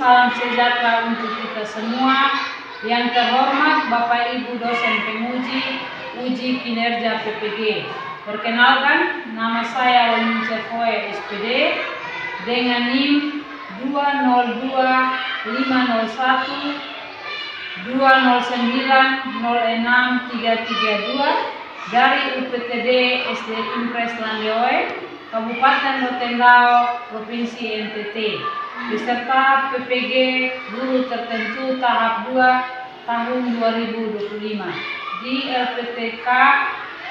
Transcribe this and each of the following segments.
salam sejahtera untuk kita semua. Yang terhormat Bapak Ibu dosen penguji uji kinerja PPG. Perkenalkan, nama saya Waninca Foe SPD dengan NIM 202-501-209-06332 dari UPTD SD Impres Landeoe, Kabupaten Rotendao, Provinsi NTT, beserta PPG Guru Tertentu Tahap 2 tahun 2025 di LPTK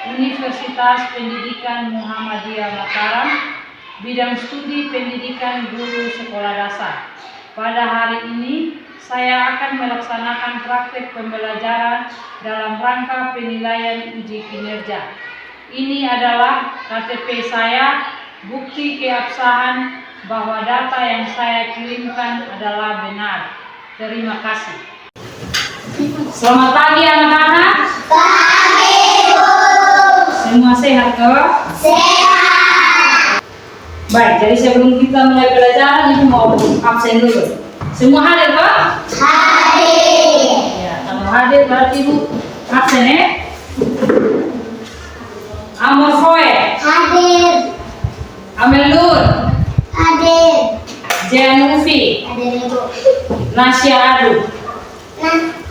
Universitas Pendidikan Muhammadiyah Mataram, bidang studi pendidikan guru sekolah dasar. Pada hari ini, saya akan melaksanakan praktek pembelajaran dalam rangka penilaian uji kinerja. Ini adalah KTP saya, bukti keabsahan bahwa data yang saya kirimkan adalah benar. Terima kasih. Selamat pagi anak-anak. Pagi, Bu. Semua sehat kok? Sehat. Baik, jadi sebelum kita mulai pelajaran, Ibu mau absen dulu. Semua hadir kok? Hadir. Ya, kalau hadir berarti Ibu absen ya. Amor Foe, Hadir. Amelur, Hadir. Janufi, Hadir, Ibu. Nasya Adu. Nah,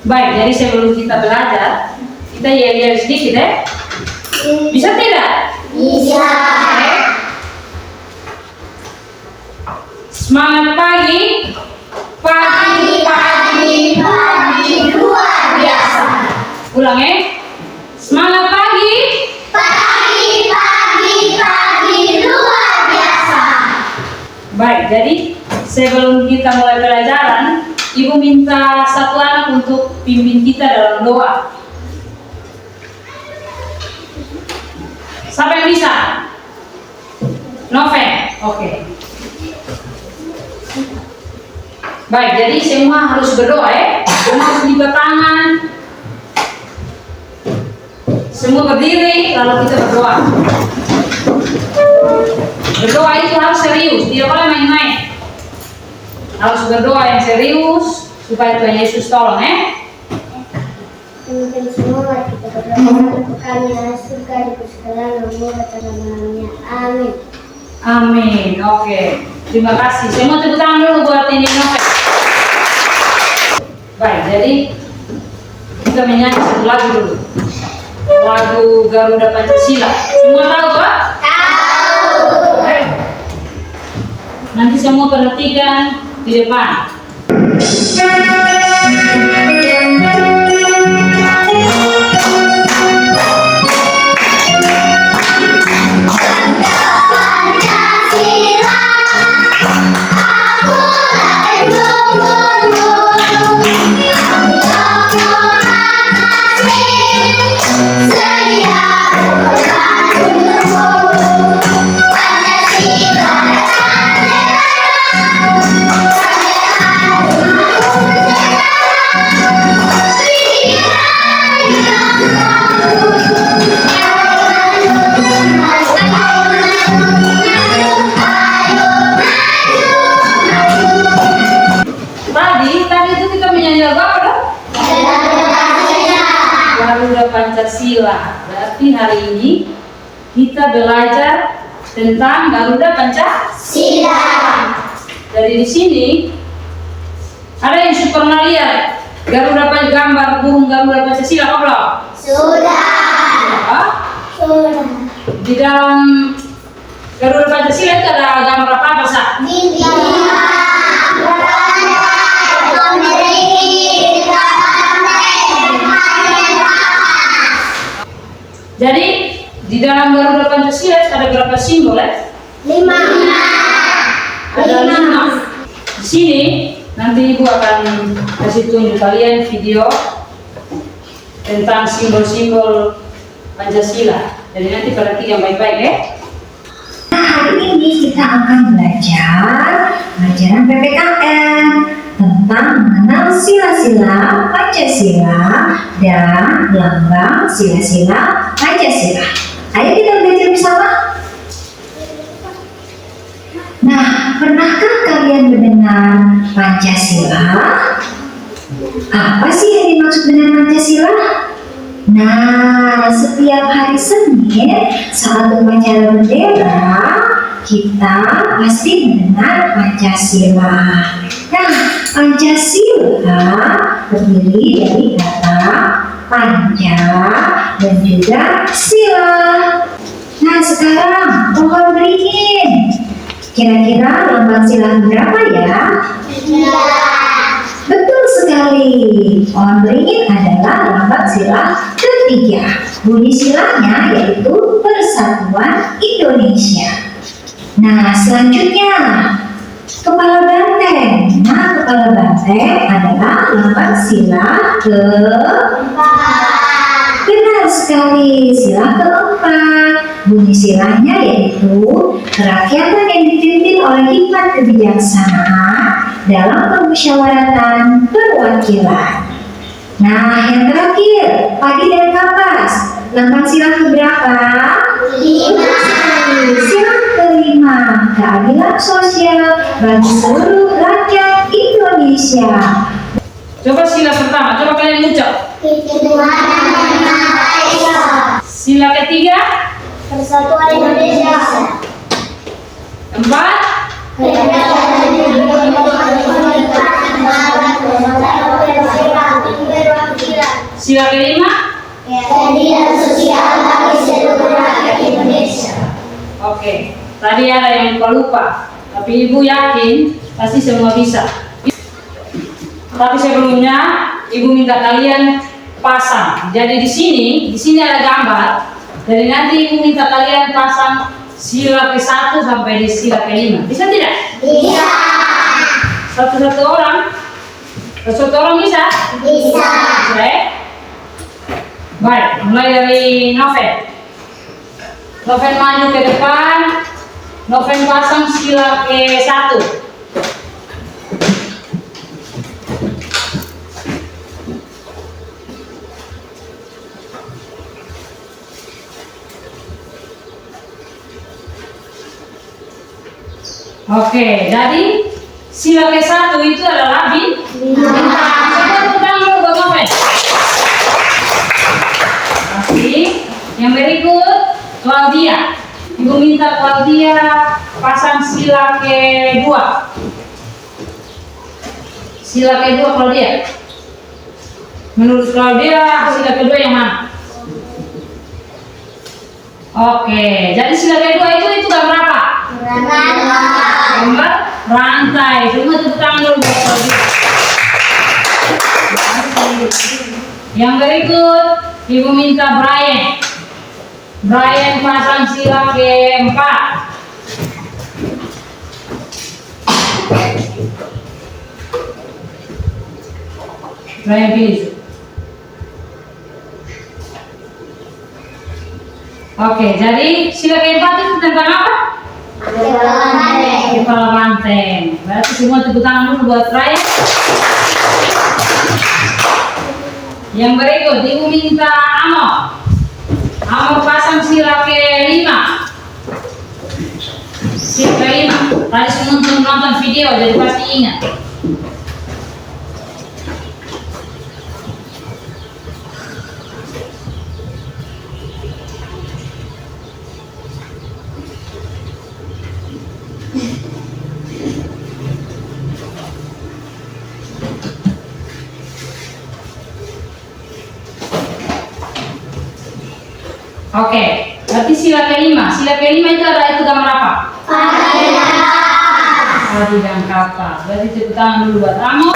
Baik, jadi sebelum kita belajar, kita yel-yel sedikit ya. Bisa tidak? bisa. Semangat pagi. Pagi luar biasa. Ulang ya. Semangat pagi. Pagi luar biasa. Baik, jadi sebelum kita mulai pelajaran, Ibu minta satu anak untuk pimpin kita dalam doa. Siapa yang bisa? Noven, oke. Baik, jadi semua harus berdoa ya. Semua harus lipat tangan. Semua berdiri, lalu kita berdoa. Berdoa itu harus serius, tidak boleh main-main. Harus berdoa yang serius supaya Tuhan Yesus tolong ya. Mungkin semua kita berdoa untuk kami yang surga di segala nomor namanya. Amin. Amin. Oke. Terima kasih. Semua tepuk tangan dulu buat ini Novel. Baik, jadi kita menyanyi satu lagu dulu. Lagu Garuda Pancasila. Semua tahu Pak? Tahu. Nanti semua perhatikan di depan. Tadi itu kita menyanyi lagu apa dong? Garuda Pancasila. Berarti hari ini kita belajar tentang Garuda Pancasila. Dari di sini ada yang sudah pernah lihat gambar burung Garuda Pancasila apa belum? Sudah. Sudah. Di dalam Garuda Pancasila itu ada gambar apa sah? Jadi di dalam Garuda Pancasila ada berapa simbol ya? 5. Ada 5. Di sini nanti Ibu akan kasih tunjuk kalian video tentang simbol-simbol Pancasila. Jadi nanti perhatikan baik-baik ya. Hari ini kita akan belajar pelajaran PPKN tentang mengenal sila-sila Pancasila dan lambang sila-sila Pancasila. Ayo kita belajar bersama. Nah, pernahkah kalian mendengar Pancasila? Apa sih yang dimaksud dengan Pancasila? Nah, setiap hari Senin saat upacara bendera, kita pasti mendengar Pancasila. Nah, Pancasila terdiri dari kata panca dan juga sila. Nah, sekarang mohon beringin. Kira-kira lambang sila berapa ya? Betul sekali. Pohon beringin adalah lambang sila ketiga. Bunyi silanya yaitu Persatuan Indonesia. Nah, selanjutnya kepala banteng. Nah, kepala banteng adalah lambang sila keempat. Benar sekali, sila keempat. Bunyi silanya yaitu kerakyatan yang dipimpin oleh hikmat kebijaksanaan dalam permusyawaratan perwakilan. Nah, yang terakhir, padi dan kapas. Lambang sila keberapa? 5. Sila kelima, keadilan sosial bagi seluruh rakyat Indonesia. Coba sila pertama, coba kalian ucap. Sila ketiga, Persatuan Indonesia. keempat, sila kelima. Keadilan sosial bagi seluruh rakyat Indonesia. Oke, tadi ada yang lupa, tapi ibu yakin pasti semua bisa. Tapi sebelumnya ibu minta kalian pasang. Jadi di sini ada gambar. Jadi nanti ibu minta kalian pasang sila ke-1 sampai di sila ke-5. Bisa tidak? Bisa. Satu-satu orang? Satu orang bisa? Bisa. Baik. Baik, mulai dari Noven. Noven maju ke depan. Noven pasang sila ke-1. Oke, jadi sila ke-1 itu adalah bintang. Coba tepuk tangan dulu buat Noven. Oke, yang berikut Claudia. Ibu minta Claudia pasang sila ke-2. Sila ke-2 Claudia. Menurut Claudia sila ke-2 yang mana? Oke, jadi sila ke-2 itu gambar apa? Gambar rantai. Semua tepuk tangan dulu buat Claudia. Yang berikut ibu minta Brian. Brian pasang sila ke-4. Brian pilih. Oke, jadi sila ke-4 itu tentang apa? Kepala banteng. Berarti semua tepuk tangan dulu buat Brian. Yang berikut ibu minta Amor. Amor pasang sila ke-5. Sila ke-5. Tadi semua nonton video jadi pasti ingat. Oke, berarti sila ke-5. Sila ke-5 itu gambar apa? Padi dan kapas. Berarti tepuk tangan dulu buat Amor.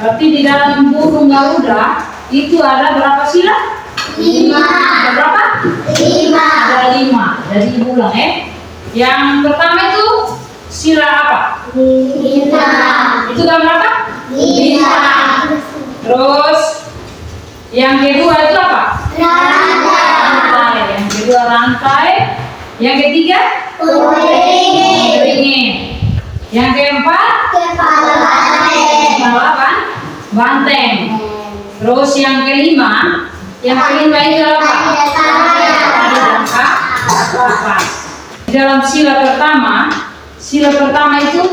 Berarti di dalam burung Garuda itu ada berapa sila? 5. Ada berapa? 5. Ada 5. Jadi ibu ulang ya. Yang pertama itu sila apa? Bintang. Itu gambar apa? Bintang. Terus yang kedua itu apa? Rantai. Yang kedua rantai. Yang ketiga? Beringin. Yang keempat? Kepala banteng. Kepala banteng. Terus yang kelima itu apa? Tali dan kapas. Di dalam sila pertama itu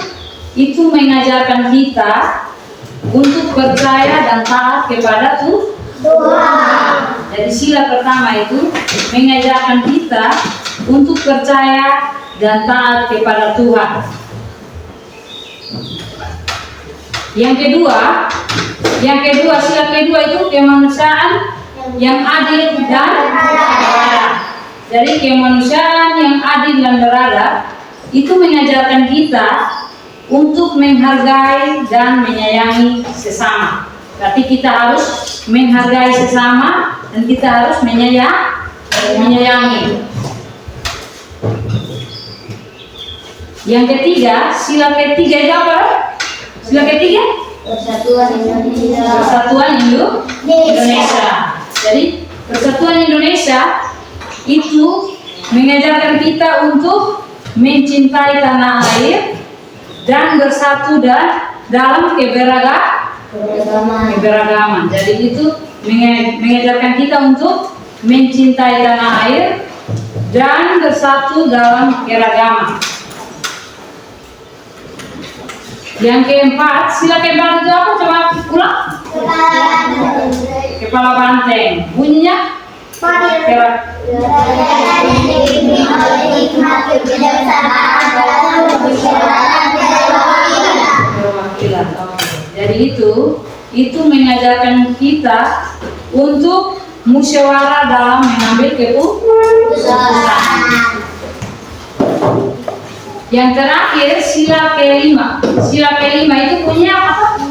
mengajarkan kita untuk percaya dan taat kepada Tuhan. Jadi sila pertama itu mengajarkan kita untuk percaya dan taat kepada Tuhan. Yang kedua, sila kedua itu kemanusiaan yang adil dan beradab. Jadi kemanusiaan yang adil dan beradab itu mengajarkan kita untuk menghargai dan menyayangi sesama. Berarti kita harus menghargai sesama dan kita harus menyayangi. Yang ketiga, sila ketiga itu apa? Sila ketiga? Persatuan Indonesia. Persatuan Indonesia. Jadi Persatuan Indonesia itu mengajarkan kita untuk mencintai tanah air dan bersatu dalam keberagaman. Jadi itu mengajarkan kita untuk mencintai tanah air dan bersatu dalam keragaman. Yang keempat, sila keempat itu apa? Coba ulang. Kepala banteng. Bunyinya? Perwakilan. Jadi itu mengajarkan kita untuk musyawarah dalam mengambil keputusan. Yang terakhir, sila kelima. Sila kelima itu punya apa?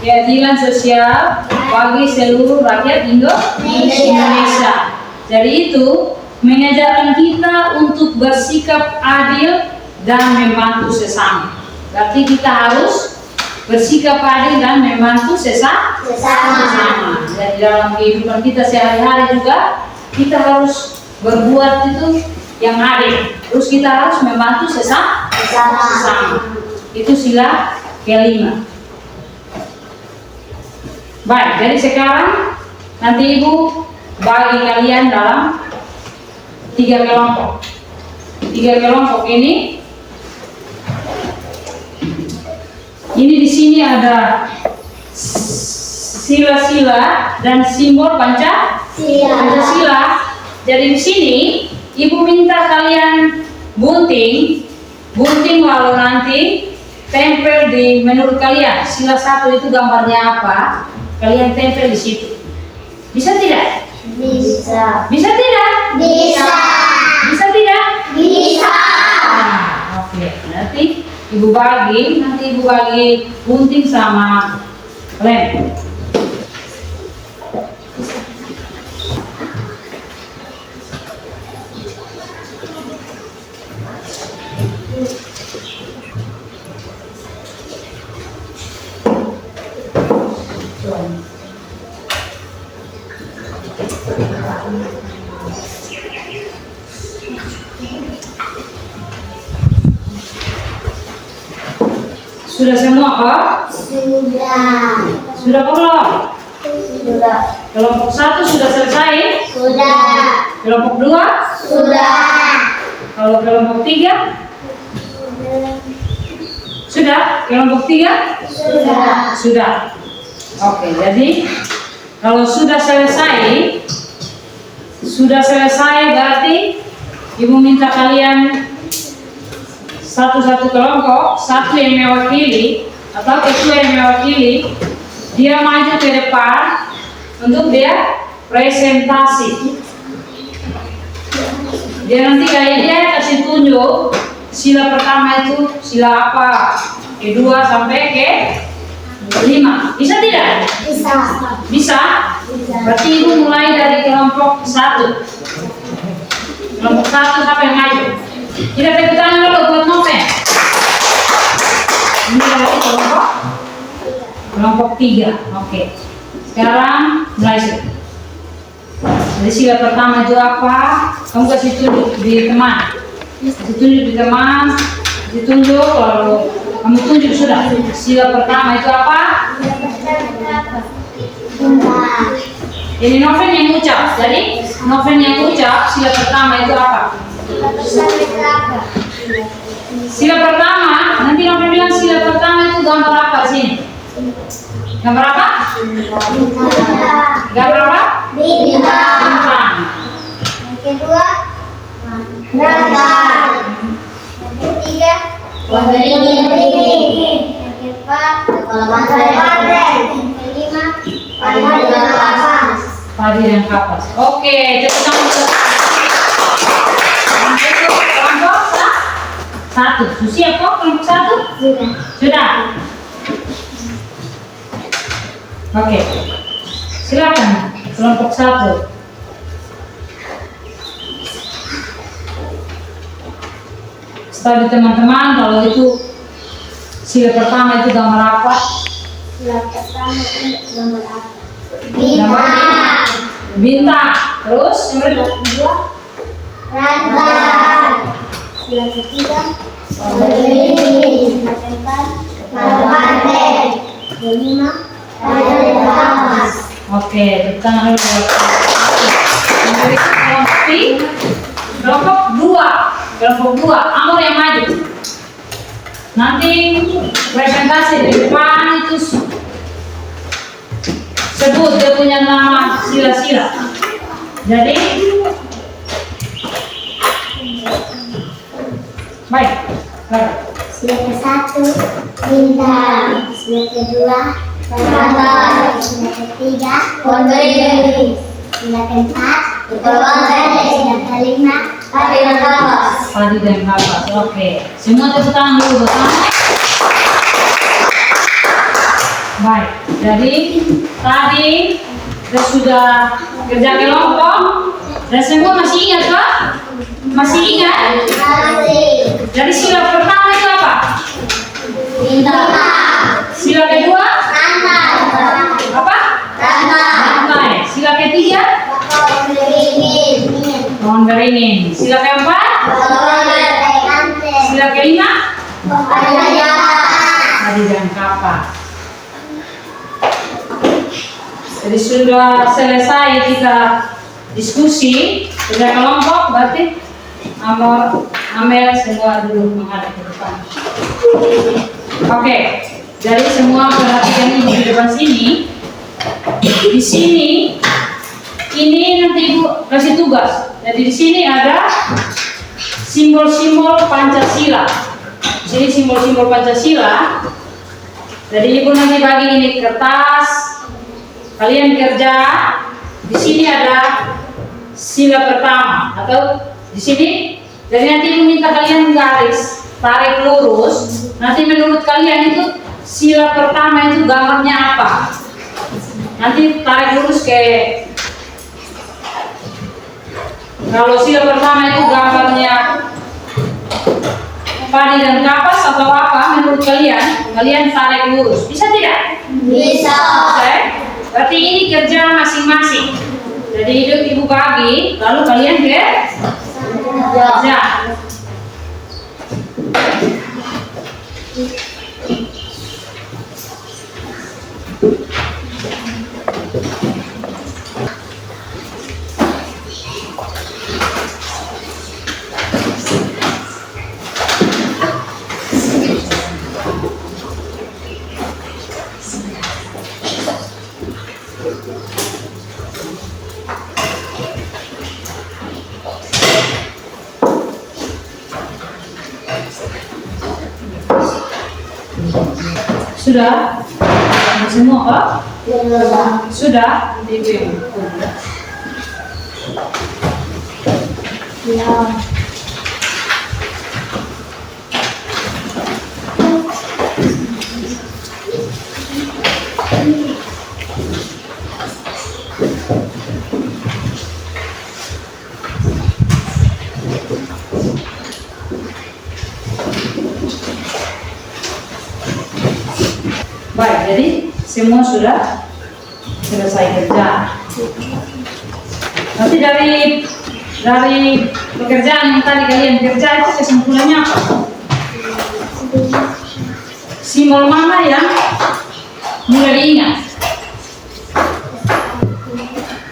Keadilan sosial bagi seluruh rakyat Indonesia. Jadi itu mengajarkan kita untuk bersikap adil dan membantu sesama. Berarti kita harus bersikap adil dan membantu sesama. Dan dalam kehidupan kita sehari-hari juga kita harus berbuat itu yang adil. Terus kita harus membantu sesama. Itu sila kelima. Baik, jadi sekarang nanti Ibu bagi kalian dalam 3 kelompok. 3 kelompok ini di sini ada sila-sila dan simbol Pancasila. Jadi di sini Ibu minta kalian bunting lalu nanti tempel di menurut kalian sila 1 itu gambarnya apa? Kalian tempel di situ. Bisa tidak? Bisa. Bisa tidak? Bisa. Bisa tidak? Bisa. Oke. Nanti Ibu bagi gunting sama lem. Sudah semua Pak? Sudah belum? Sudah. Kelompok 1 sudah selesai? Sudah. Kelompok 2? Sudah. Kalau kelompok 3? Sudah? Kelompok 3? Sudah. Oke, jadi kalau sudah selesai berarti Ibu minta kalian satu-satu kelompok, satu yang mewakili atau ketua yang mewakili, dia maju ke depan untuk dia presentasi. Dia nanti dia kasih tunjuk sila pertama itu sila apa, kedua sampai ke 5. Bisa tidak? Bisa. Bisa? Berarti Ibu mulai dari kelompok 1. Kelompok 1 sampai maju. Kita tepuk tangan dulu buat Noven. Ini dari kelompok 3. Oke. Sekarang mulai sih. Jadi sila pertama itu apa? Kamu kasih tunjuk di teman. Kasih tunjuk di teman. Ditunjuk lalu Kamu tunjuk sudah. Sila pertama itu apa? Ini Noven yang ucap. Jadi Noven yang ucap sila pertama itu apa? Sila pertama, nanti Noven bilang sila pertama itu gambar apa di sini? Gambar apa? Gambar apa? Bintang. Yang kedua, rangkai. Yang ketiga, yang keempat, yang kelima, Padi dan kapas. Oke, tepuk tangan untuk kelompok satu. Siap kok kelompok satu? Sudah. Oke, silakan kelompok satu. Studi teman-teman, kalau itu sila pertama itu gambar apa? Sila pertama itu gambar apa? Bintang. Bintang. Terus yang kedua? Rangkai. Sila ketiga, sila keempat, kelima, Oke, tepuk tangan dulu. Kelompok dua. Kelompok dua, Amor yang maju. Nanti presentasi di depan itu sebut dia punya nama sila-sila. Jadi baik. sila ke-1 bintang, sila kedua rangkai, sila ketiga sila keempat sila kelima Padi dan kapas. Oke, semua tepuk tangan dulu bersama. Baik, jadi tadi kita sudah kerja kelompok dan semua masih ingat Pak? Masih ingat? Jadi sila pertama itu apa? bintang, Sila kedua? Apa? rangkai, Rantai. Sila ketiga? Pohon beringin. Sila keempat? Sila kelima? Padi dan kapas. Jadi sudah selesai kita diskusi kerja kelompok, berarti Amel semua dulu menghadap ke depan. Oke, jadi semua perhatikan ibu di depan sini. Di sini ini nanti ibu kasih tugas. Jadi di sini ada simbol-simbol Pancasila. Di sini simbol-simbol Pancasila. Jadi ibu nanti bagi ini kertas. Kalian kerja. Di sini ada sila pertama atau di sini. Jadi nanti ibu minta kalian garis, tarik lurus. Nanti menurut kalian itu sila pertama itu gambarnya apa? Nanti tarik lurus ke. Kalau sila pertama itu gambarnya padi dan kapas atau apa menurut kalian? Kalian tarik lurus. Bisa tidak? bisa, Oke. Berarti ini kerja masing-masing. Jadi ibu bagi, lalu kalian kerja. Sudah? Semua Pak? Sudah? Ibu yang baik, jadi semua sudah selesai kerja. Nanti dari pekerjaan yang tadi kalian kerja itu kesimpulannya apa? simbol mana yang mudah diingat?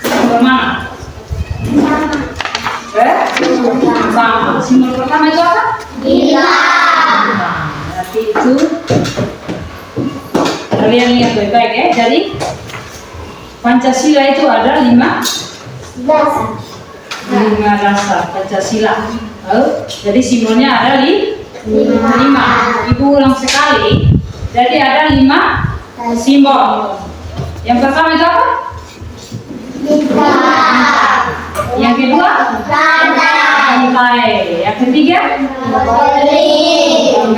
Simbol mana? Sama. Simbol pertama itu apa? Berarti itu kalian lihat baik-baik ya. Jadi Pancasila itu ada 5 dasar Pancasila. Jadi simbolnya ada 5. Ibu ulang sekali. Jadi ada 5 simbol. Yang pertama itu apa? Yang kedua? Lantai. Yang ketiga?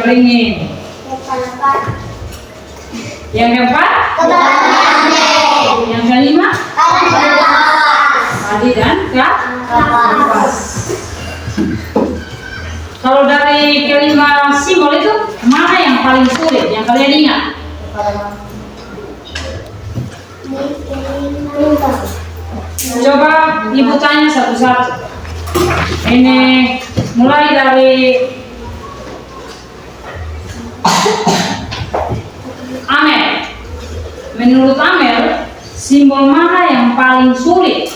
Beringin. Yang keempat? Yang kelima? Tadi dan kapas. Kalau dari kelima simbol itu mana yang paling sulit yang kalian ingat? Coba ibu tanya satu-satu. Ini mulai dari Amel. Menurut Amel, simbol mana yang paling sulit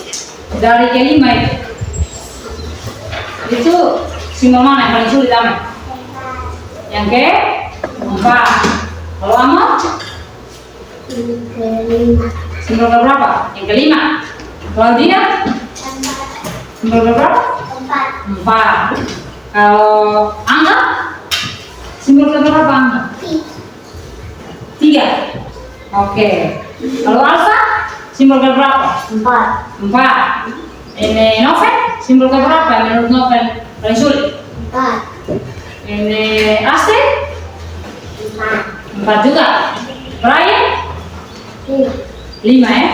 dari kelima itu? Itu simbol mana yang paling sulit, Amel? Yang keempat. Kalau Amel? Simbol berapa? Yang kelima. Kalau dia? Simbol berapa? 4. Kalau Angga? Simbol berapa Angga? 3. Oke. Kalau Alsa? Simbol berapa? 4. Ini Novel? Simbol berapa menurut Novel paling sulit? 4. Ini Astrid? 4 juga. Brian? 5 ya.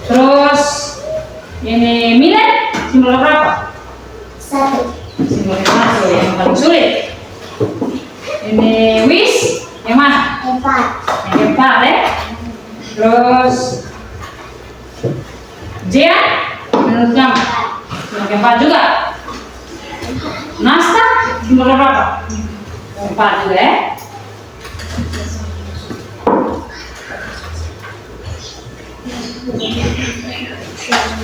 Terus ini Milen? Simbol berapa? 1. Simbol 1 yang paling sulit. Ini Wish yang mana? 4. Yang keempat ya. Terus Jian menurut kamu? Yang keempat juga. Nasta simbol berapa? 4 juga ya.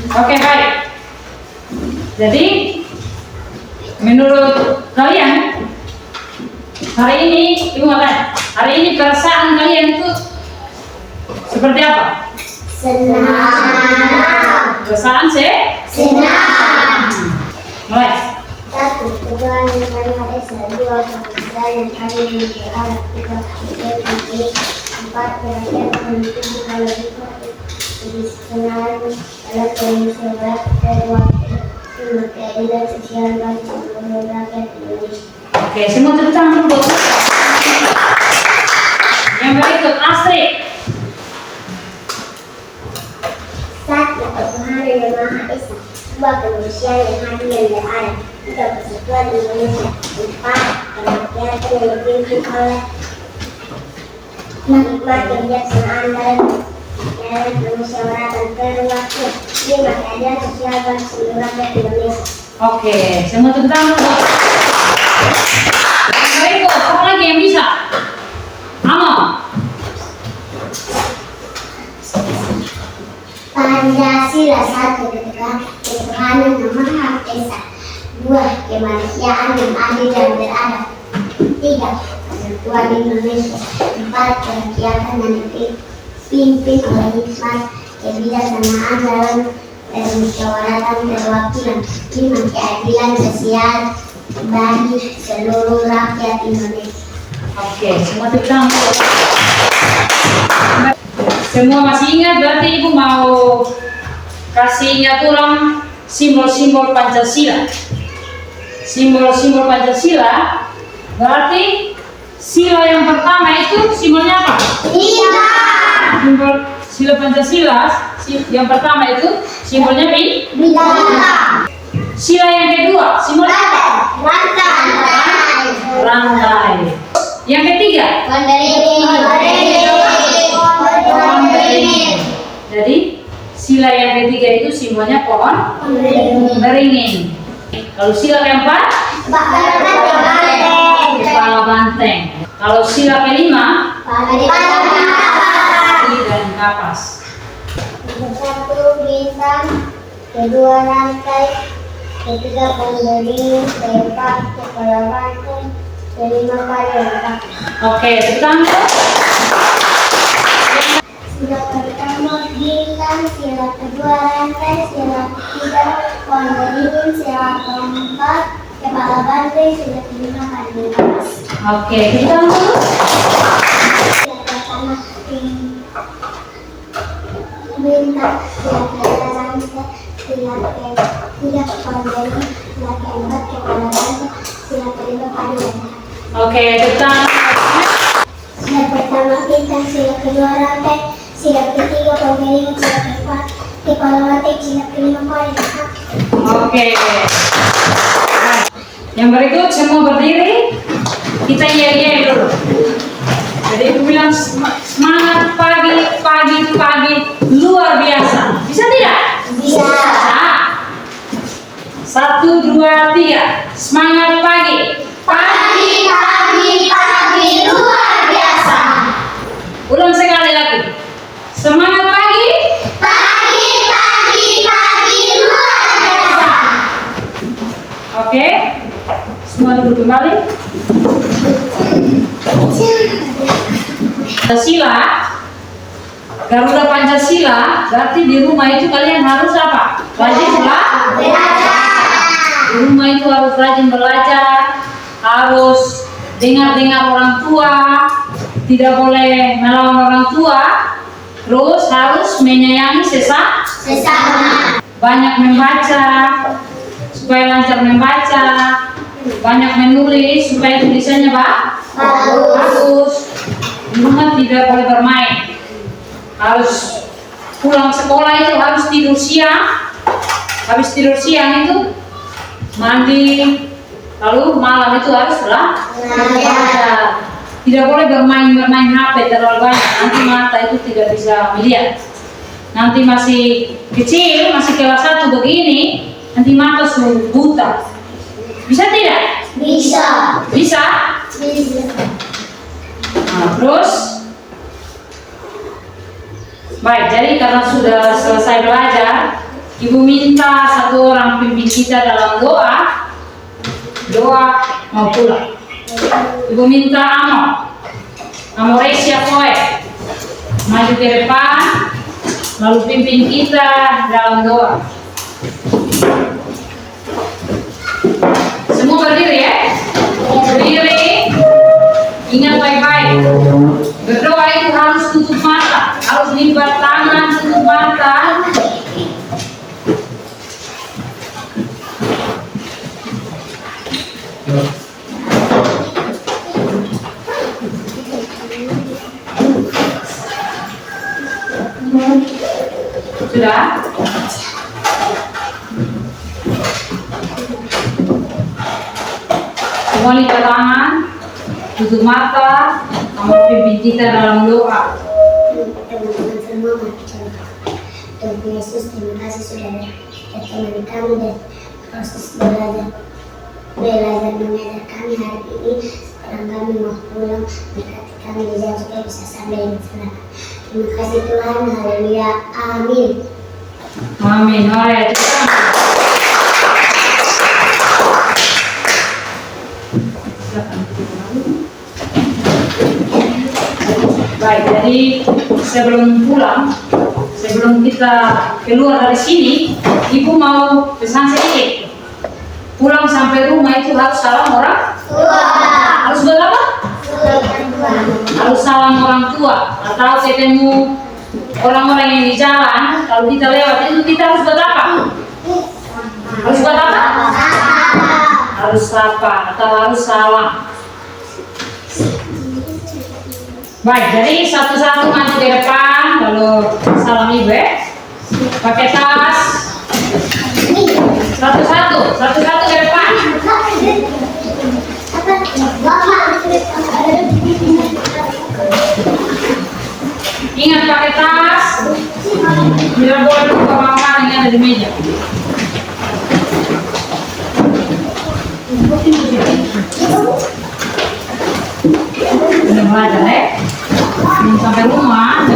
Oke, baik. Jadi menurut kalian hari ini, ibu makan. Hari ini perasaan kalian itu seperti apa? Senang. Perasaan Senang. mulai. 1. Tujuan yang Maha Esa. 2. Penghargaan yang kami miliki alat. 3. Kegiatan. 4. Perhatian pendidikan kalau itu kedisiplinan dalam permusyawaratan perwakilan. 5. Keadilan sosial bagi seluruh rakyat Indonesia. Oke, semua tepuk tangan dulu. Yang berikut Astrid. 1. Tuhan yang Maha Esa. 2. Kemanusiaan yang hadir dan beradab. 3. Persatuan Indonesia. 4. Kerakyatan yang dipimpin oleh hikmat kebijaksanaan dalam permusyawaratan perwakilan. 5. Keadilan sosial bagi seluruh rakyat Indonesia. Oke, semua tepuk tangan dulu. Yang berikut, siapa lagi yang bisa? Amo. Pancasila. 1. Ketuhanan yang Maha Esa. 2. Kemanusiaan yang adil dan beradab. 3. Persatuan Indonesia. 4. Kerakyatan yang dipimpin oleh hikmat kebijaksanaan dalam permusyawaratan perwakilan. 5. Keadilan sosial bagi seluruh rakyat Indonesia. Oke, semua tepuk tangan dulu. Semua masih ingat, berarti ibu mau kasih ingat ulang simbol-simbol Pancasila. Simbol-simbol Pancasila berarti sila yang pertama itu simbolnya apa? Simbol sila Pancasila yang pertama itu simbolnya Bintang. Sila yang kedua simbolnya apa? Rantai. Yang ketiga? Jadi sila yang ketiga itu simbolnya pohon beringin. Kalau sila keempat? Kepala banteng. Kalau sila kelima, Padi dan kapas. satu bintang, kedua rantai, ketiga pemberi, keempat kepala rantai, kelima padi rantai. Oke, tepuk tangan dulu. Sila pertama bintang, sila kedua rantai, sila ketiga pemberi, sila keempat kepala rantai, sila kelima padi rantai. Oke, tepuk tangan dulu. Sila pertama bintang, sila kedua rantai, sila ketiga pemberi, sila keempat kepala rantai, sila kelima padi rantai. Oke, tepuk tangan. Sila pertama bintang, sila kedua rantai, sila ketiga pemberi, sila keempat kepala rantai, sila kelima padi rantai. Oke. Nah, yang berikut semua berdiri. Kita yel-yel dulu. Jadi aku bilang semangat pagi, pagi, pagi luar biasa. Bisa tidak? Bisa. Nah. 1, 2, 3. Semangat pagi. Pagi, pagi, pagi luar biasa. Ulang sekali lagi. Semangat pagi. Pagi, pagi, pagi luar biasa. Oke. Semua duduk kembali. Pancasila, Garuda Pancasila, berarti di rumah itu kalian harus apa? Rajin belajar. Di rumah itu harus rajin belajar, harus dengar-dengar orang tua, tidak boleh melawan orang tua, terus harus menyayangi Sesama. banyak membaca, supaya lancar membaca, banyak menulis, supaya tulisannya bagus. Di rumah tidak boleh bermain, harus pulang sekolah itu harus tidur siang, habis tidur siang itu mandi, lalu malam itu harus belajar. Tidak boleh bermain HP terlalu banyak, nanti mata itu tidak bisa melihat. Nanti masih kecil, masih kelas 1 begini, nanti mata sudah buta. Bisa tidak? Bisa. Bisa? Bisa. Nah, terus baik, jadi karena sudah selesai belajar, Ibu minta satu orang pimpin kita dalam doa mau pulang. Ibu minta Amo Resia Koe maju ke depan, lalu pimpin kita dalam doa. Semua berdiri ya? Berdiri. Ingat baik-baik. Berdoa itu harus tutup mata, harus lipat tangan, tutup mata. Sudah? Semua lipat tangan, tutup mata, kamu pimpin kita dalam doa. Teman-teman semua mari berdoa. Tuhan Yesus, terima kasih sudah menemani kami dan proses belajar mengajar kami hari ini. Sekarang kami mau pulang, berkati kami di jalan supaya bisa sampai dengan selamat. Terima kasih Tuhan, haleluya, amin. Amin. Mari kita. Baik, jadi sebelum pulang, sebelum kita keluar dari sini, Ibu mau pesan sedikit. Pulang sampai rumah itu harus salam orang tua. Harus berapa? Harus salam orang tua. Atau ketemu orang-orang yang di jalan, kalau kita lewat itu kita harus berapa? Harus berapa? Harus sapa atau harus salam. Baik, jadi satu-satu maju ke depan, lalu salam Ibu ya. Pakai tas. Satu-satu ke depan. Ingat pakai tas. Tidak boleh lupa makanan yang ada di meja. belajar ya. Sampai rumah